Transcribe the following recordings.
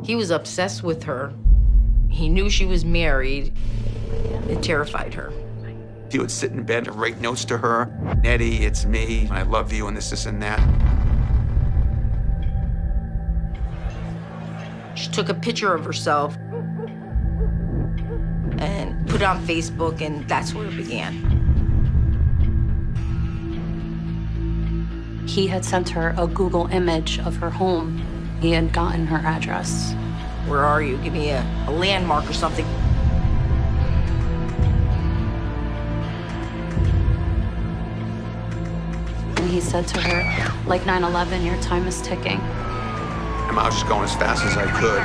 He was obsessed with her. He knew she was married. It terrified her. He would sit in bed and write notes to her. Nettie, it's me. I love you and this and that. She took a picture of herself and put it on Facebook, and that's where it began. He had sent her a Google image of her home. He had gotten her address. Where are you? Give me a landmark or something. And he said to her, like 9/11, your time is ticking. I was just going as fast as I could.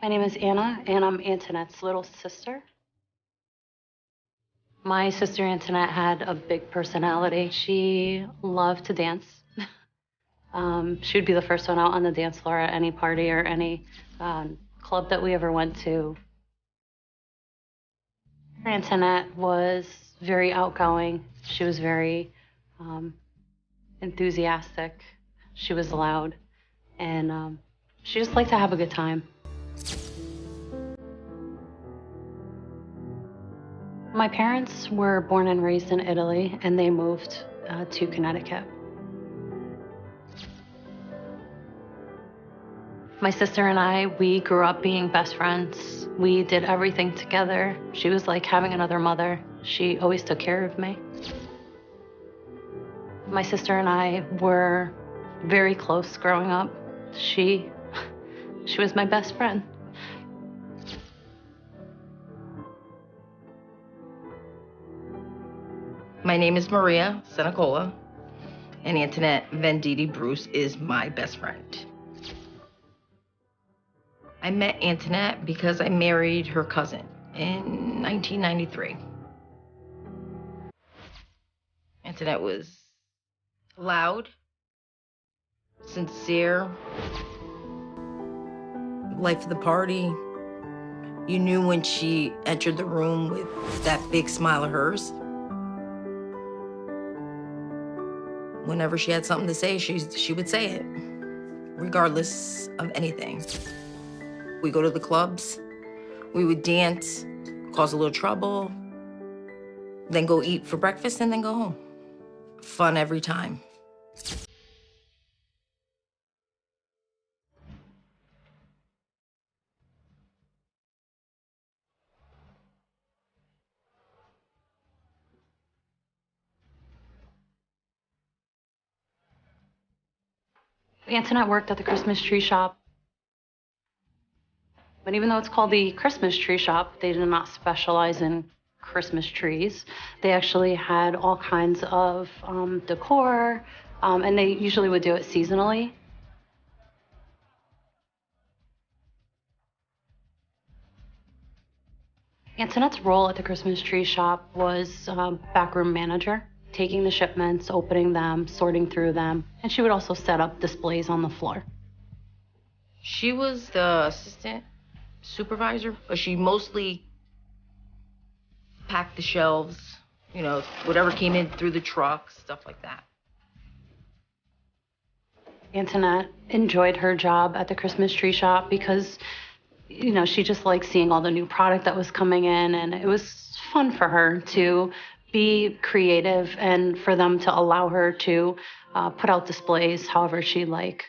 My name is Anna, and I'm Antoinette's little sister. My sister Antoinette had a big personality. She loved to dance. She would be the first one out on the dance floor at any party or any club that we ever went to. Antoinette was very outgoing. She was very enthusiastic. She was loud, and she just liked to have a good time. My parents were born and raised in Italy, and they moved to Connecticut. My sister and I, we grew up being best friends. We did everything together. She was like having another mother. She always took care of me. My sister and I were very close growing up. She was my best friend. My name is Maria Senecola, and Antoinette Venditti Bruce is my best friend. I met Antoinette because I married her cousin in 1993. Antoinette was loud, sincere, life of the party. You knew when she entered the room with that big smile of hers. Whenever she had something to say, she would say it, regardless of anything. We go to the clubs, we would dance, cause a little trouble, then go eat for breakfast and then go home. Fun every time. Antoinette worked at the Christmas tree shop. But even though it's called the Christmas tree shop, they did not specialize in Christmas trees. They actually had all kinds of decor, and they usually would do it seasonally. Antoinette's role at the Christmas tree shop was backroom manager, taking the shipments, opening them, sorting through them, and she would also set up displays on the floor. She was the assistant supervisor, but she mostly packed the shelves, you know, whatever came in through the trucks, stuff like that. Antoinette enjoyed her job at the Christmas tree shop because, you know, she just liked seeing all the new product that was coming in, and it was fun for her to be creative and for them to allow her to put out displays however she'd like.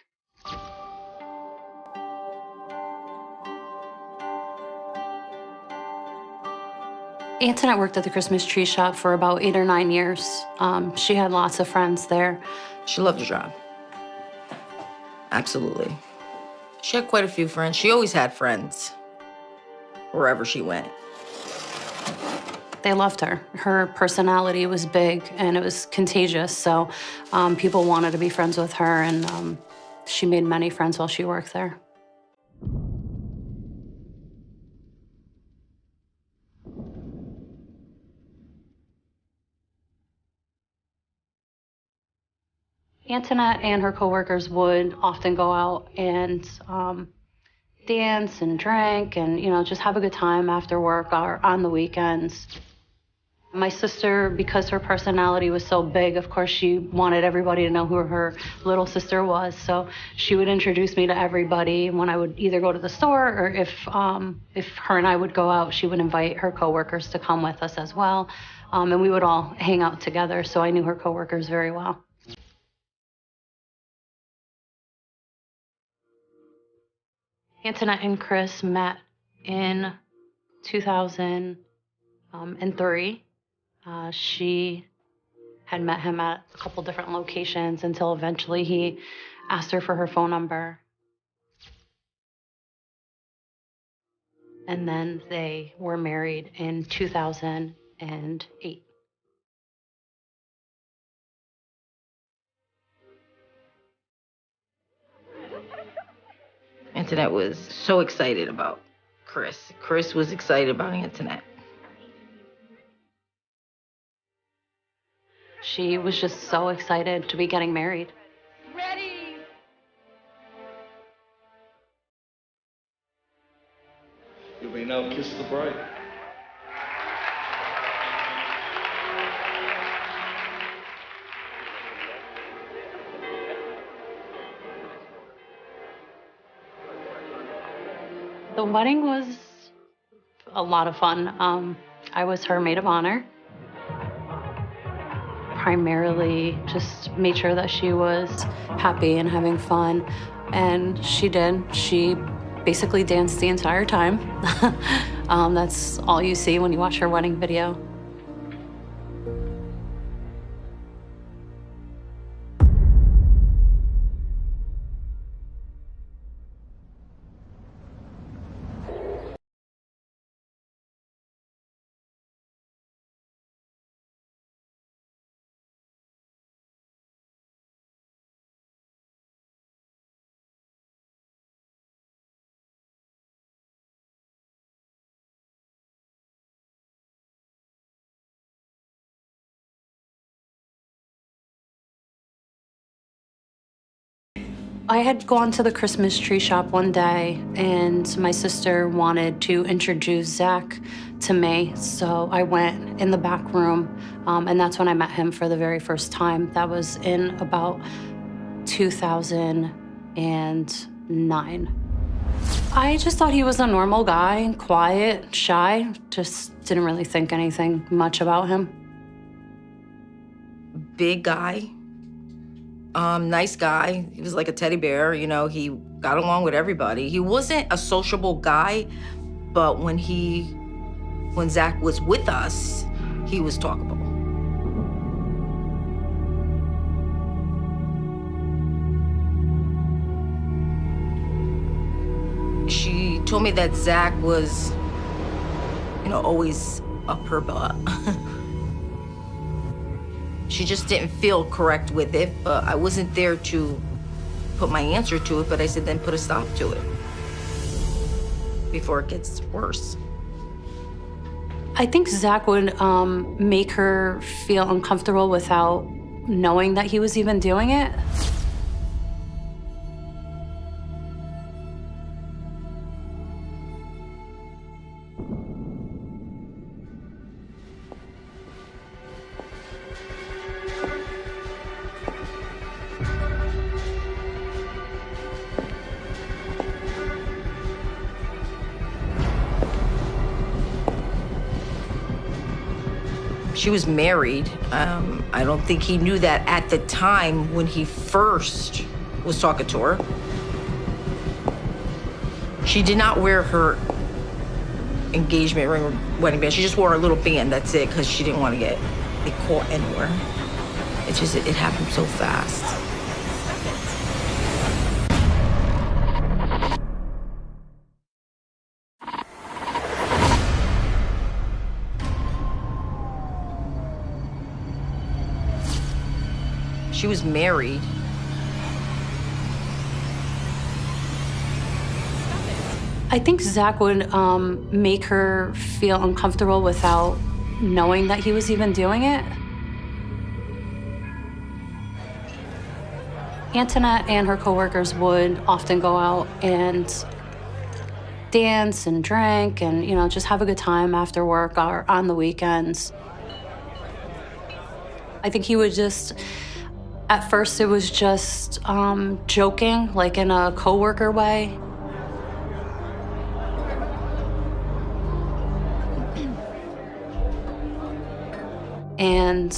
Antoinette worked at the Christmas tree shop for about 8 or 9 years. She had lots of friends there. She loved her job. Absolutely. She had quite a few friends. She always had friends wherever she went. They loved her. Her personality was big and it was contagious, so people wanted to be friends with her, and she made many friends while she worked there. Antoinette and her coworkers would often go out and dance and drink and, just have a good time after work or on the weekends. My sister, because her personality was so big, of course, she wanted everybody to know who her little sister was. So she would introduce me to everybody when I would either go to the store or if her and I would go out, she would invite her coworkers to come with us as well. And we would all hang out together. So I knew her coworkers very well. Antoinette and Chris met in 2003. She had met him at a couple different locations until eventually he asked her for her phone number. And then they were married in 2008. Antoinette was so excited about Chris. Chris was excited about Antoinette. She was just so excited to be getting married. Ready? You may now kiss the bride. The wedding was a lot of fun. I was her maid of honor. Primarily just made sure that she was happy and having fun, and she did. She basically danced the entire time. That's all you see when you watch her wedding video. I had gone to the Christmas tree shop one day, and my sister wanted to introduce Zach to me, so I went in the back room, and that's when I met him for the very first time. That was in about 2009. I just thought he was a normal guy, quiet, shy, just didn't really think anything much about him. Big guy. Nice guy. He was like a teddy bear, he got along with everybody. He wasn't a sociable guy, but when Zach was with us, he was talkable. She told me that Zach was, always up her butt. She just didn't feel correct with it, but I wasn't there to put my answer to it, but I said, then put a stop to it before it gets worse. I think Zach would make her feel uncomfortable without knowing that he was even doing it. She was married. I don't think he knew that at the time when he first was talking to her. She did not wear her engagement ring or wedding band. She just wore a little band, that's it, because she didn't want to get it caught anywhere. It happened so fast. She was married. I think Zach would make her feel uncomfortable without knowing that he was even doing it. Antoinette and her coworkers would often go out and dance and drink and, just have a good time after work or on the weekends. I think he would just, at first it was just joking, like in a coworker way. And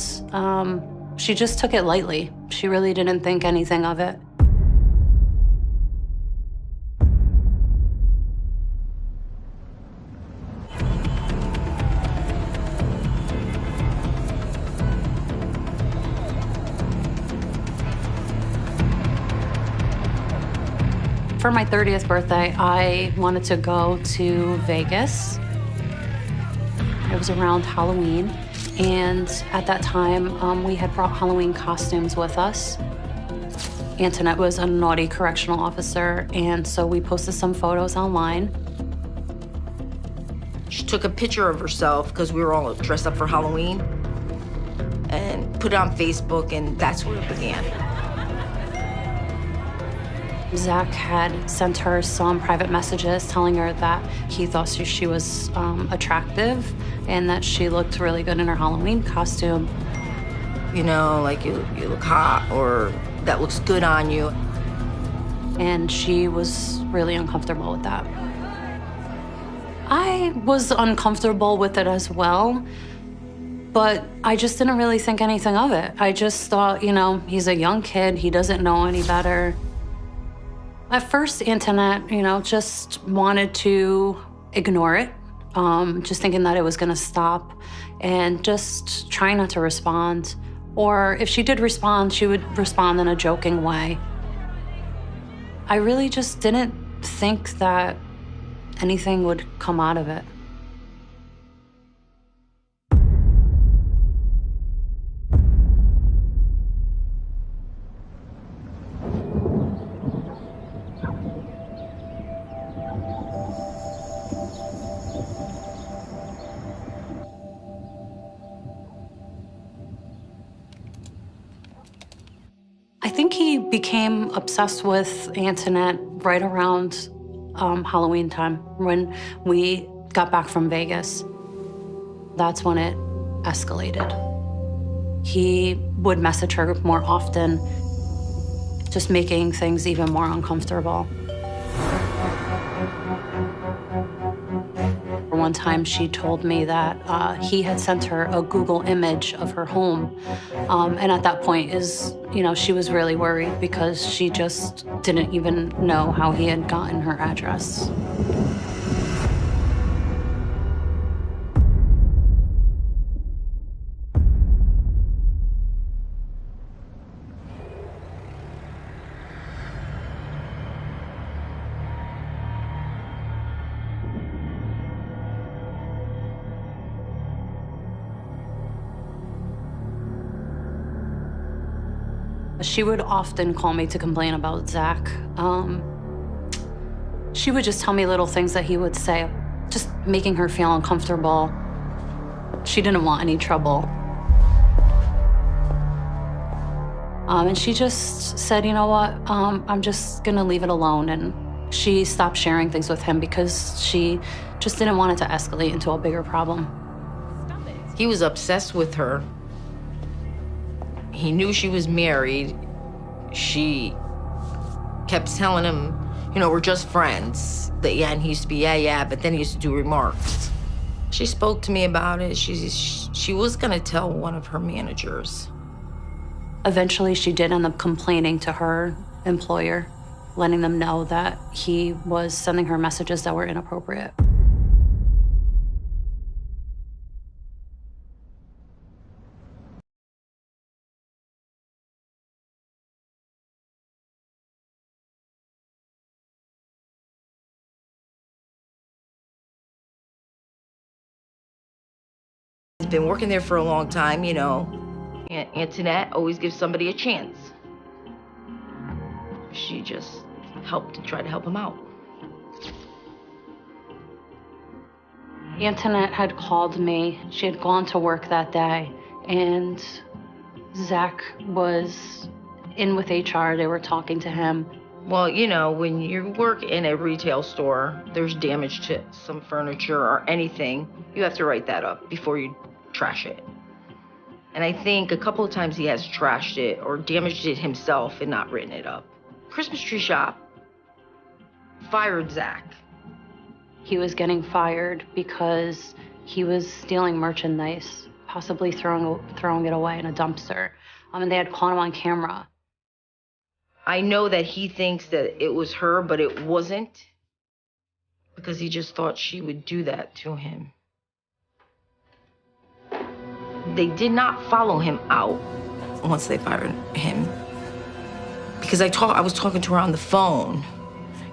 she just took it lightly. She really didn't think anything of it. For my 30th birthday, I wanted to go to Vegas. It was around Halloween, and at that time, we had brought Halloween costumes with us. Antoinette was a naughty correctional officer, and so we posted some photos online. She took a picture of herself, because we were all dressed up for Halloween, and put it on Facebook, and that's where it began. Zach had sent her some private messages telling her that he thought she was attractive and that she looked really good in her Halloween costume. Like you look hot, or that looks good on you. And she was really uncomfortable with that. I was uncomfortable with it as well, but I just didn't really think anything of it. I just thought, he's a young kid, he doesn't know any better. At first, Antoinette, just wanted to ignore it, just thinking that it was gonna stop and just try not to respond. Or if she did respond, she would respond in a joking way. I really just didn't think that anything would come out of it. I think he became obsessed with Antoinette right around Halloween time, when we got back from Vegas. That's when it escalated. He would message her more often, just making things even more uncomfortable. One time she told me that he had sent her a Google image of her home. And at that point she was really worried because she just didn't even know how he had gotten her address. She would often call me to complain about Zach. She would just tell me little things that he would say, just making her feel uncomfortable. She didn't want any trouble. And she just said, you know what, I'm just gonna leave it alone. And she stopped sharing things with him because she just didn't want it to escalate into a bigger problem. He was obsessed with her. He knew she was married. She kept telling him, we're just friends. And he used to be, yeah, but then he used to do remarks. She spoke to me about it. She was gonna tell one of her managers. Eventually, she did end up complaining to her employer, letting them know that he was sending her messages that were inappropriate. He's been working there for a long time, Antoinette always gives somebody a chance. She just tried to help him out. Antoinette had called me. She had gone to work that day, and Zach was in with HR. They were talking to him. Well, you know, when you work in a retail store, there's damage to some furniture or anything, you have to write that up before you trash it. And I think a couple of times he has trashed it or damaged it himself and not written it up. Christmas Tree Shop fired Zach. He was getting fired because he was stealing merchandise, possibly throwing it away in a dumpster. And they had caught him on camera. I know that he thinks that it was her, but it wasn't, because he just thought she would do that to him. They did not follow him out once they fired him, because I was talking to her on the phone.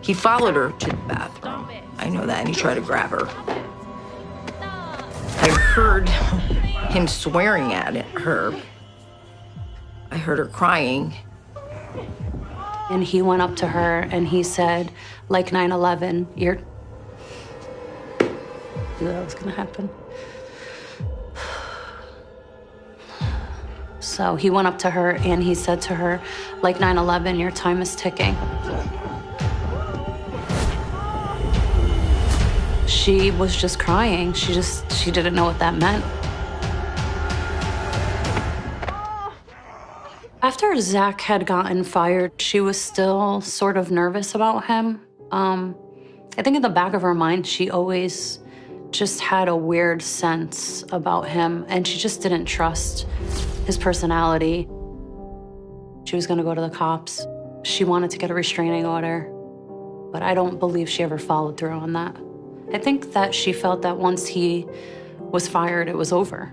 He followed her to the bathroom. I know that, and he tried to grab her. I heard him swearing at her. I heard her crying. And he went up to her and he said, like 9/11, you're... I knew that was gonna happen. So he went up to her and he said to her, like 9/11, your time is ticking. She was just crying. She didn't know what that meant. After Zach had gotten fired, she was still sort of nervous about him. I think in the back of her mind, she always just had a weird sense about him, and she just didn't trust his personality. She was gonna go to the cops. She wanted to get a restraining order, but I don't believe she ever followed through on that. I think that she felt that once he was fired, it was over.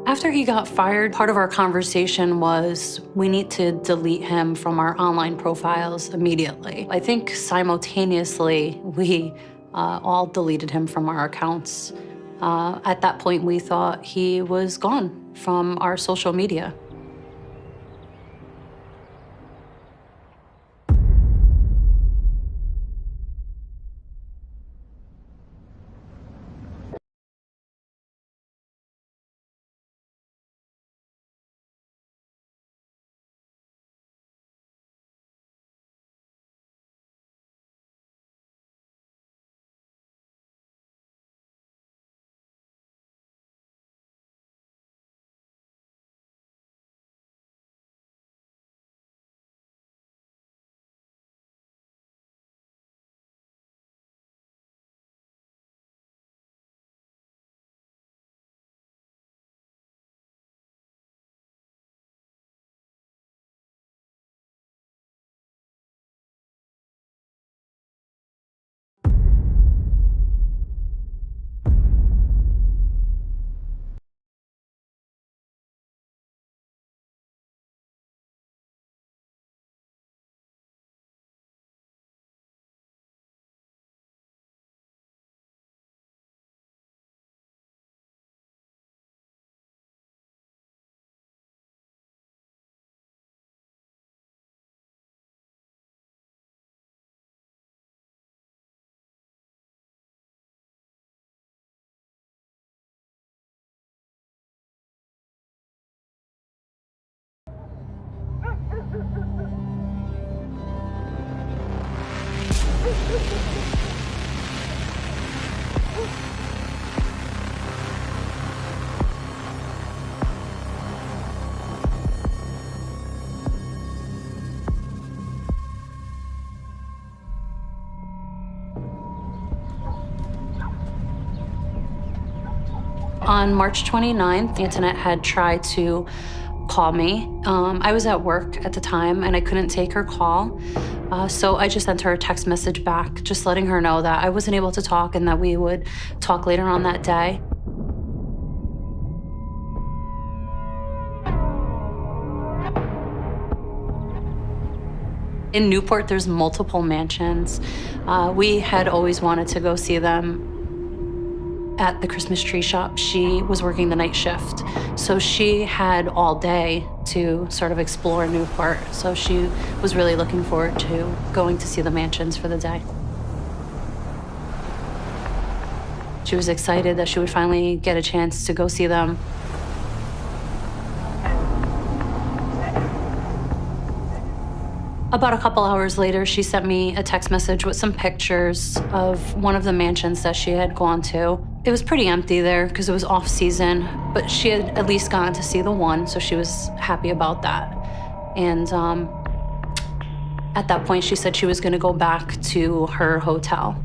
After he got fired, part of our conversation was we need to delete him from our online profiles immediately. I think simultaneously, we all deleted him from our accounts. At that point, we thought he was gone from our social media. On March 29th, Antoinette had tried to call me. I was at work at the time and I couldn't take her call. So I just sent her a text message back, just letting her know that I wasn't able to talk and that we would talk later on that day. In Newport, there's multiple mansions. We had always wanted to go see them. At the Christmas Tree Shop, she was working the night shift. So she had all day to sort of explore Newport. So she was really looking forward to going to see the mansions for the day. She was excited that she would finally get a chance to go see them. About a couple hours later, she sent me a text message with some pictures of one of the mansions that she had gone to. It was pretty empty there because it was off season, but she had at least gotten to see the one, so she was happy about that. And at that point, she said she was going to go back to her hotel.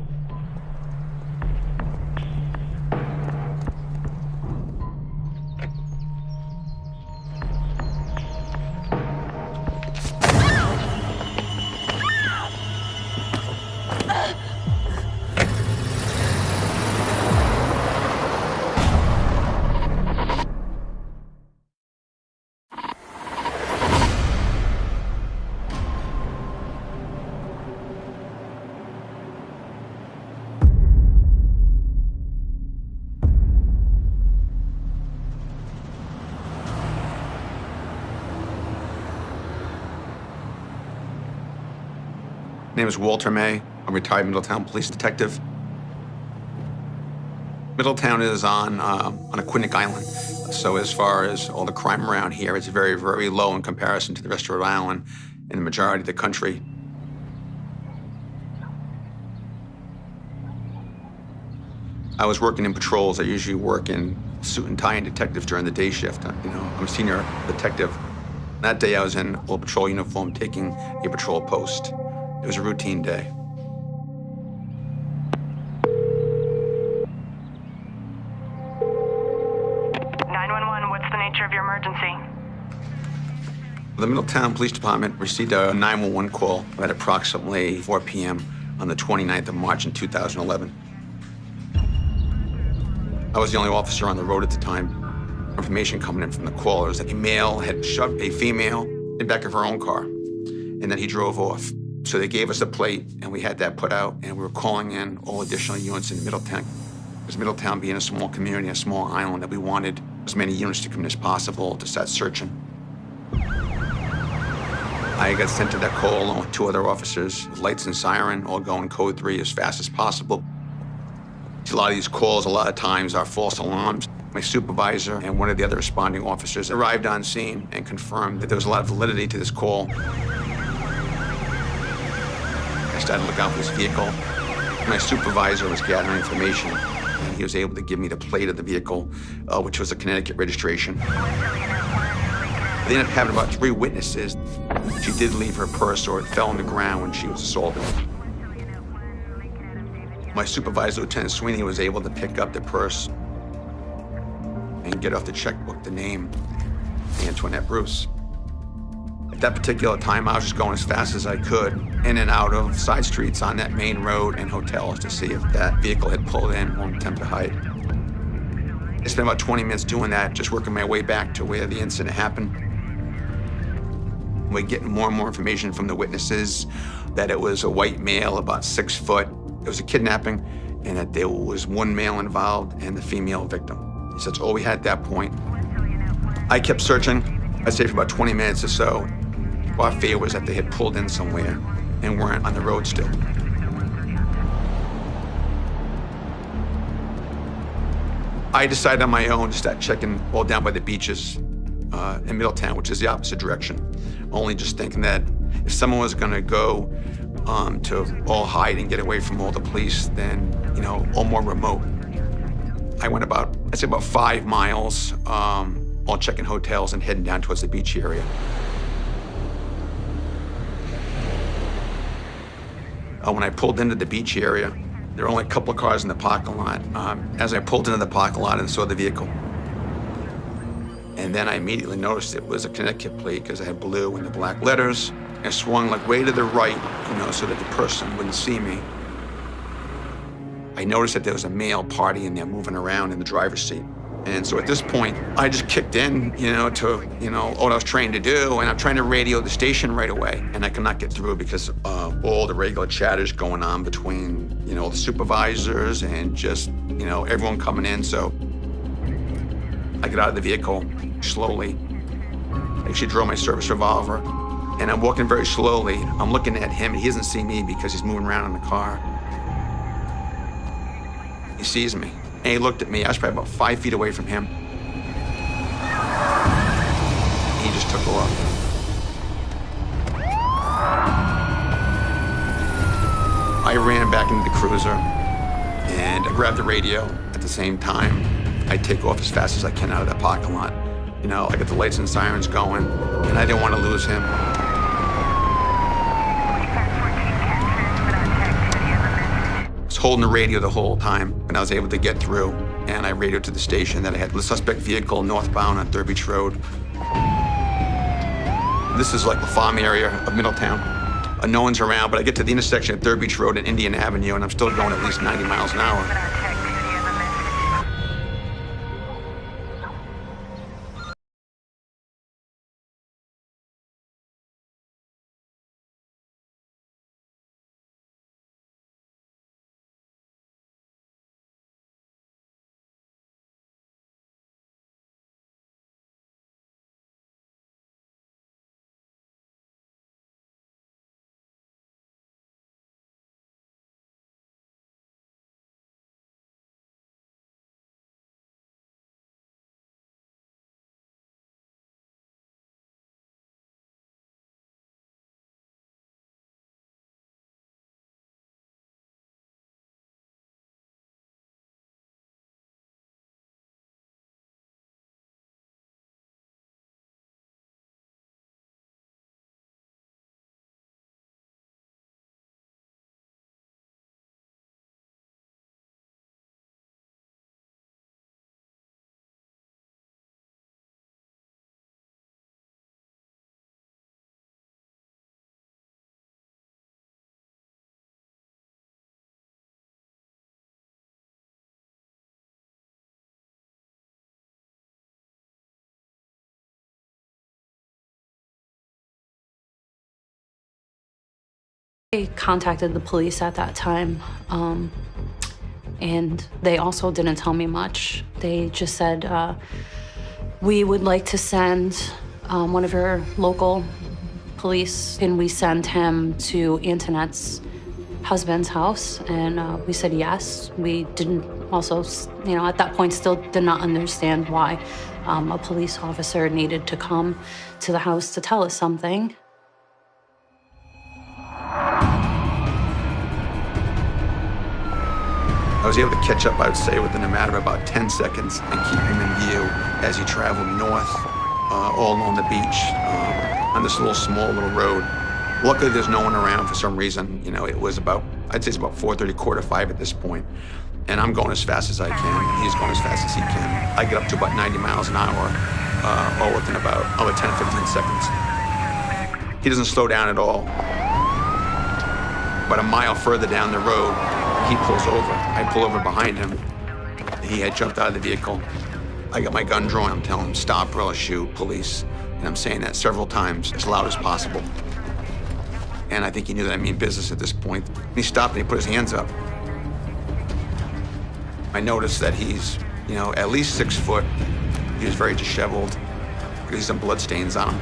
My name is Walter May. I'm a retired Middletown police detective. Middletown is on Aquinic Island. So as far as all the crime around here, it's very, very low in comparison to the rest of Rhode Island and the majority of the country. I was working in patrols. I usually work in suit and tie and detective during the day shift. I'm a senior detective. That day I was in a patrol uniform taking a patrol post. It was a routine day. What's the nature of your emergency? The Middletown Police Department received a 911 call at approximately 4 p.m. on the 29th of March in 2011. I was the only officer on the road at the time. Information coming in from the caller is that a male had shoved a female in the back of her own car, and then he drove off. So they gave us a plate, and we had that put out, and we were calling in all additional units in Middletown. Because Middletown being a small community, a small island, that we wanted as many units to come in as possible to start searching. I got sent to that call along with 2 other officers, with lights and siren, all going code 3 as fast as possible. A lot of these calls, a lot of times, are false alarms. My supervisor and one of the other responding officers arrived on scene and confirmed that there was a lot of validity to this call. I started to look out for this vehicle. My supervisor was gathering information, and he was able to give me the plate of the vehicle, which was a Connecticut registration. They ended up having about 3 witnesses. She did leave her purse, or it fell on the ground when she was assaulted. My supervisor, Lieutenant Sweeney, was able to pick up the purse and get off the checkbook the name, Antoinette Bruce. At that particular time, I was just going as fast as I could in and out of side streets on that main road and hotels to see if that vehicle had pulled in or attempt to hide. I spent about 20 minutes doing that, just working my way back to where the incident happened. We're getting more and more information from the witnesses that it was a white male, about 6 foot. It was a kidnapping, and that there was 1 male involved and the female victim. So that's all we had at that point. I kept searching, I'd say for about 20 minutes or so. Our fear was that they had pulled in somewhere and weren't on the road still. I decided on my own to start checking all down by the beaches in Middletown, which is the opposite direction. Only just thinking that if someone was gonna go to all hide and get away from all the police, then, all more remote. I went I'd say about 5 miles, all checking hotels and heading down towards the beach area. When I pulled into the beach area, there were only a couple of cars in the parking lot. As I pulled into the parking lot and saw the vehicle, and then I immediately noticed it was a Connecticut plate because it had blue and the black letters. I swung way to the right, so that the person wouldn't see me. I noticed that there was a male party in there moving around in the driver's seat. And so at this point, I just kicked in, to, what I was trying to do, and I'm trying to radio the station right away. And I could not get through because all the regular chatters going on between, the supervisors and just, everyone coming in. So I get out of the vehicle slowly. I actually draw my service revolver, and I'm walking very slowly. I'm looking at him, and he doesn't see me because he's moving around in the car. He sees me. And he looked at me. I was probably about 5 feet away from him. He just took off. I ran back into the cruiser and I grabbed the radio. At the same time, I take off as fast as I can out of that parking lot. You know, I got the lights and sirens going, and I didn't want to lose him. I was holding the radio the whole time, and I was able to get through, and I radioed to the station that I had the suspect vehicle northbound on Third Beach Road. This is like the farm area of Middletown. No one's around, but I get to the intersection at Third Beach Road and Indian Avenue, and I'm still going at least 90 miles an hour. I contacted the police at that time, and they also didn't tell me much. They just said, we would like to send one of your local police, and we send him to Antoinette's husband's house, and we said yes. We didn't also, you know, at that point still did not understand why a police officer needed to come to the house to tell us something. I was able to catch up, I would say, within a matter of about 10 seconds and keep him in view as he traveled north, all along the beach, on this small little road. Luckily, there's no one around for some reason. You know, it was about, I'd say it's about 4:30, 4:45 at this point. And I'm going as fast as I can. He's going as fast as he can. I get up to about 90 miles an hour, all within about 10, 15 seconds. He doesn't slow down at all. About a mile further down the road, he pulls over. I pull over behind him. He had jumped out of the vehicle. I got my gun drawn. I'm telling him, stop or I'll shoot, police. And I'm saying that several times, as loud as possible. And I think he knew that I mean business at this point. He stopped and he put his hands up. I noticed that he's, you know, at least 6 foot. He was very disheveled. There's some blood stains on him.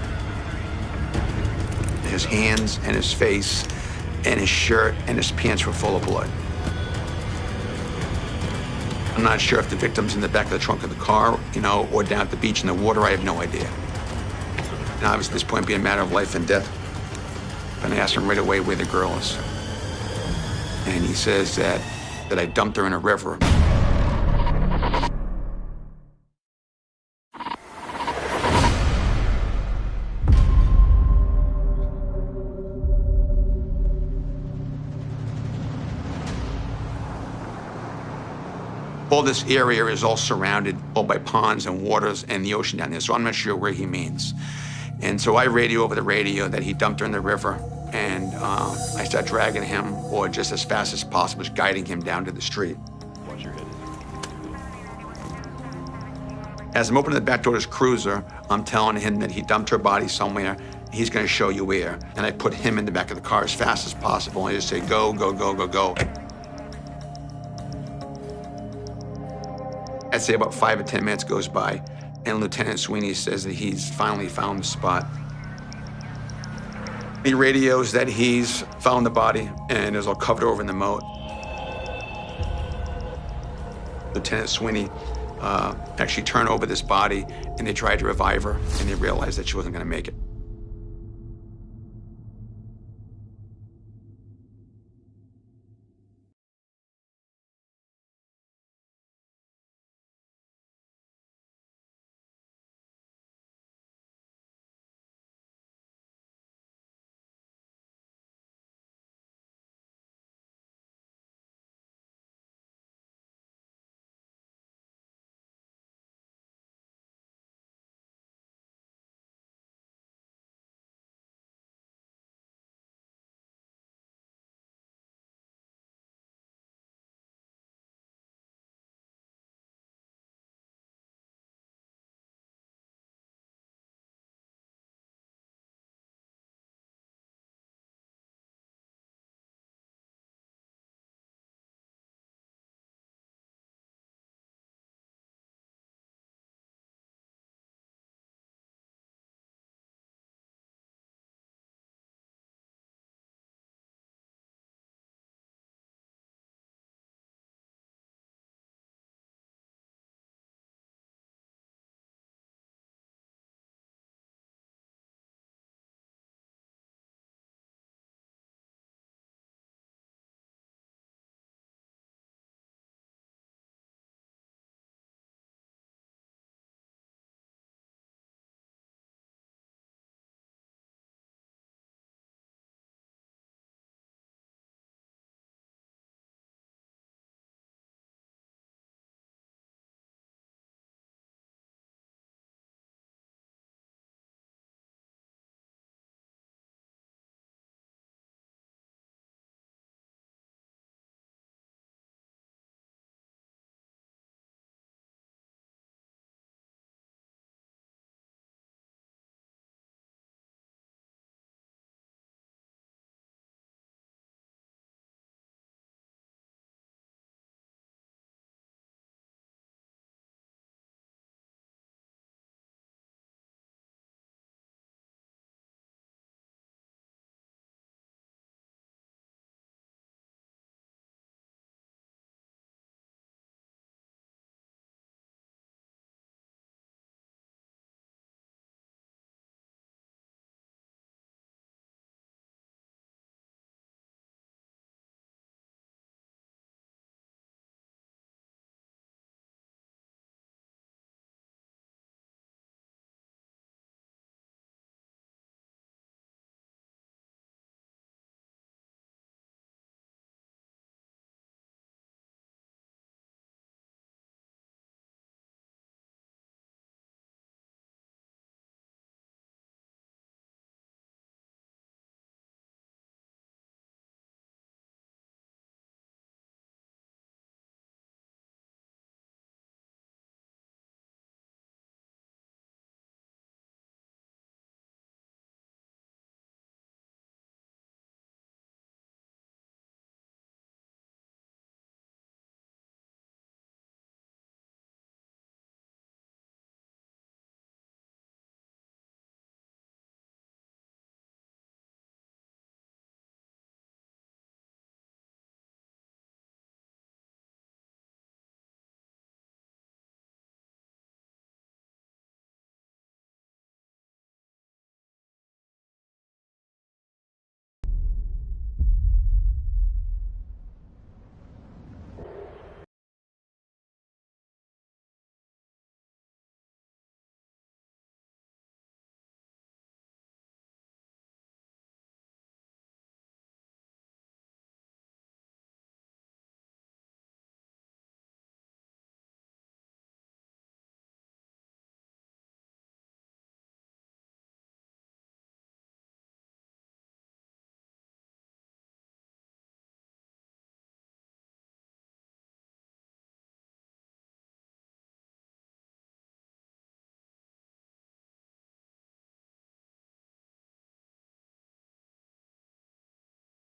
His hands and his face and his shirt and his pants were full of blood. I'm not sure if the victim's in the back of the trunk of the car, you know, or down at the beach in the water. I have no idea. And obviously, at this point, being a matter of life and death. And I asked him right away where the girl is. And he says that I dumped her in a river. All this area is all surrounded all by ponds and waters and the ocean down there, so I'm not sure where he means. And so I radio over the radio that he dumped her in the river, and I start dragging him, or just as fast as possible, just guiding him down to the street. Watch your head. As I'm opening the back door of his cruiser, I'm telling him that he dumped her body somewhere. He's gonna show you where. And I put him in the back of the car as fast as possible, and I just say, go, go, go, go, go. I'd say about 5 or 10 minutes goes by, and Lieutenant Sweeney says that he's finally found the spot. He radios that he's found the body, and it was all covered over in the moat. Lieutenant Sweeney actually turned over this body, and they tried to revive her, and they realized that she wasn't going to make it.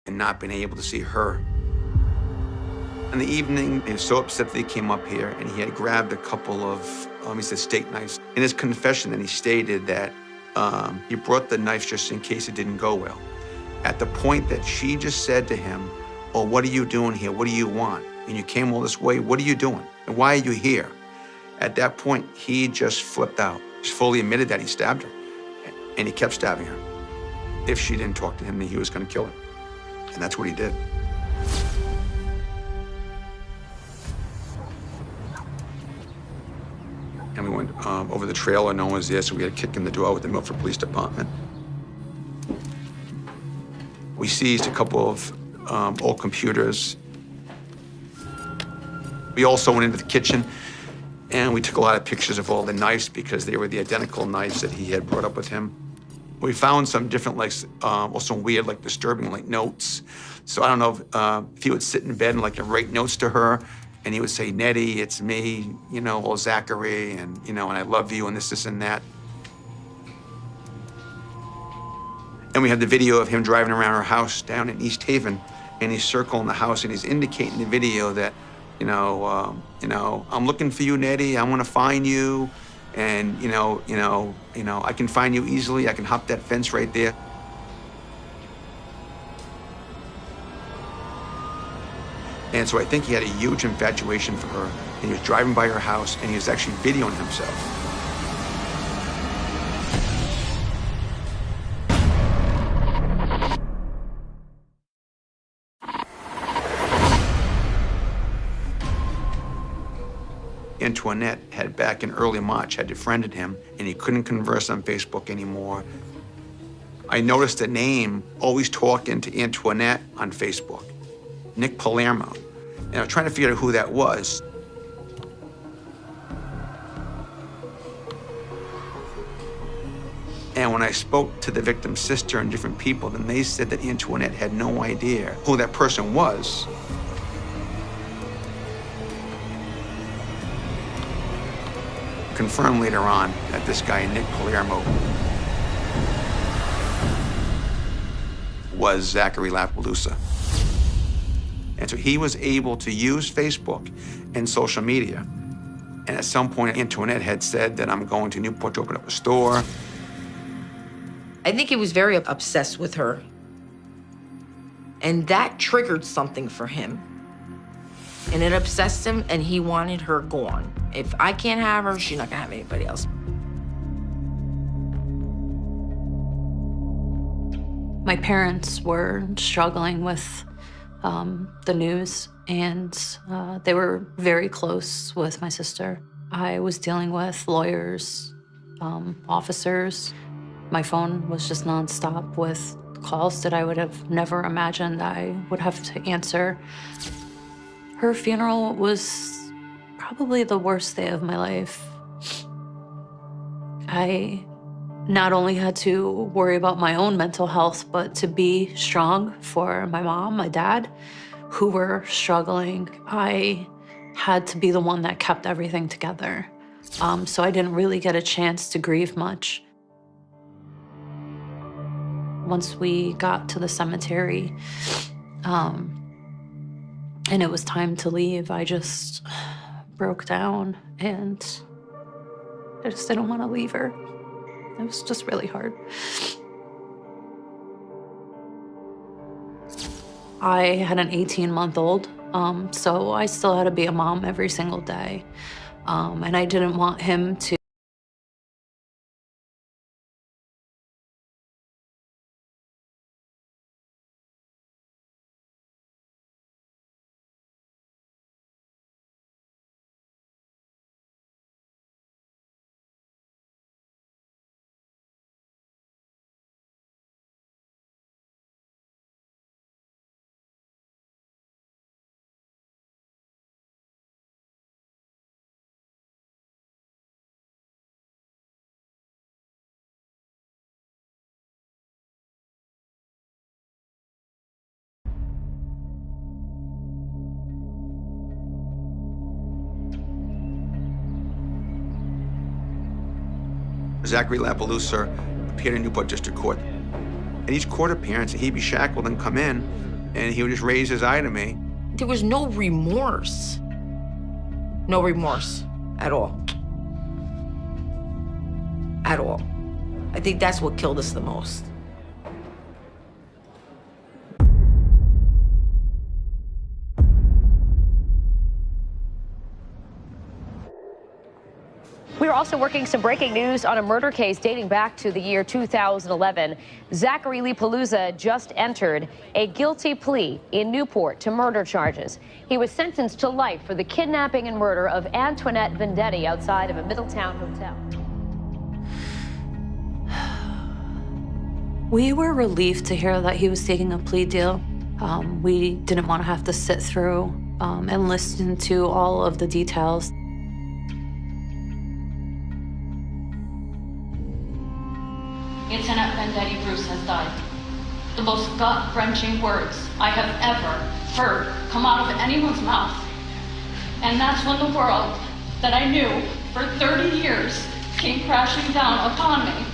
And not being able to see her. In the evening, he was so upset that he came up here, and he had grabbed a couple of, he said, steak knives. In his confession, then he stated that he brought the knives just in case it didn't go well. At the point that she just said to him, "Oh, what are you doing here? What do you want? And you came all this way, what are you doing?" And why are you here? At that point, he just flipped out. He fully admitted that he stabbed her, and he kept stabbing her. If she didn't talk to him, then he was going to kill her. And that's what he did. And we went over the trailer, no one was there, so we had to kick in the door with the Milford Police Department. We seized a couple of old computers. We also went into the kitchen, and we took a lot of pictures of all the knives because they were the identical knives that he had brought up with him. We found some different, like, also weird, like, disturbing, like, notes. So I don't know if he would sit in bed and, like, write notes to her, and he would say, Nettie, it's me, you know, or Zachary, and, you know, and I love you, and this, and that. And we have the video of him driving around our house down in East Haven, and he's circling the house, and he's indicating in the video that, you know, I'm looking for you, Nettie, I want to find you, and, I can find you easily, I can hop that fence right there. And so I think he had a huge infatuation for her. And he was driving by her house, and he was actually videoing himself. Antoinette had, back in early March, had befriended him, and he couldn't converse on Facebook anymore. I noticed the name always talking to Antoinette on Facebook, Nick Palermo. And I was trying to figure out who that was. And when I spoke to the victim's sister and different people, then they said that Antoinette had no idea who that person was. Confirmed later on that this guy, Nick Palermo, was Zachary LaPalooza. And so he was able to use Facebook and social media. And at some point, Antoinette had said that I'm going to Newport to open up a store. I think he was very obsessed with her. And that triggered something for him. And it obsessed him, and he wanted her gone. If I can't have her, she's not gonna have anybody else. My parents were struggling with the news, and they were very close with my sister. I was dealing with lawyers, officers. My phone was just nonstop with calls that I would have never imagined I would have to answer. Her funeral was probably the worst day of my life. I not only had to worry about my own mental health, but to be strong for my mom, my dad, who were struggling. I had to be the one that kept everything together. So I didn't really get a chance to grieve much. Once we got to the cemetery, and it was time to leave, I just broke down, and I just didn't want to leave her. It was just really hard. I had an 18-month-old, so I still had to be a mom every single day. And I didn't want him to Zachary LaPalooza appeared in Newport District Court. At each court appearance, he'd be shackled and come in, and he would just raise his eye to me. There was no remorse. No remorse at all. At all. I think that's what killed us the most. also working some breaking news on a murder case dating back to the year 2011. Zachary Lee Palooza just entered a guilty plea in Newport to murder charges. He was sentenced to life for the kidnapping and murder of Antoinette Vendetti outside of a Middletown hotel. We were relieved to hear that he was taking a plea deal. We didn't want to have to sit through and listen to all of the details. Antoinette Vendetti Bruce has died. The most gut-wrenching words I have ever heard come out of anyone's mouth. And that's when the world that I knew for 30 years came crashing down upon me.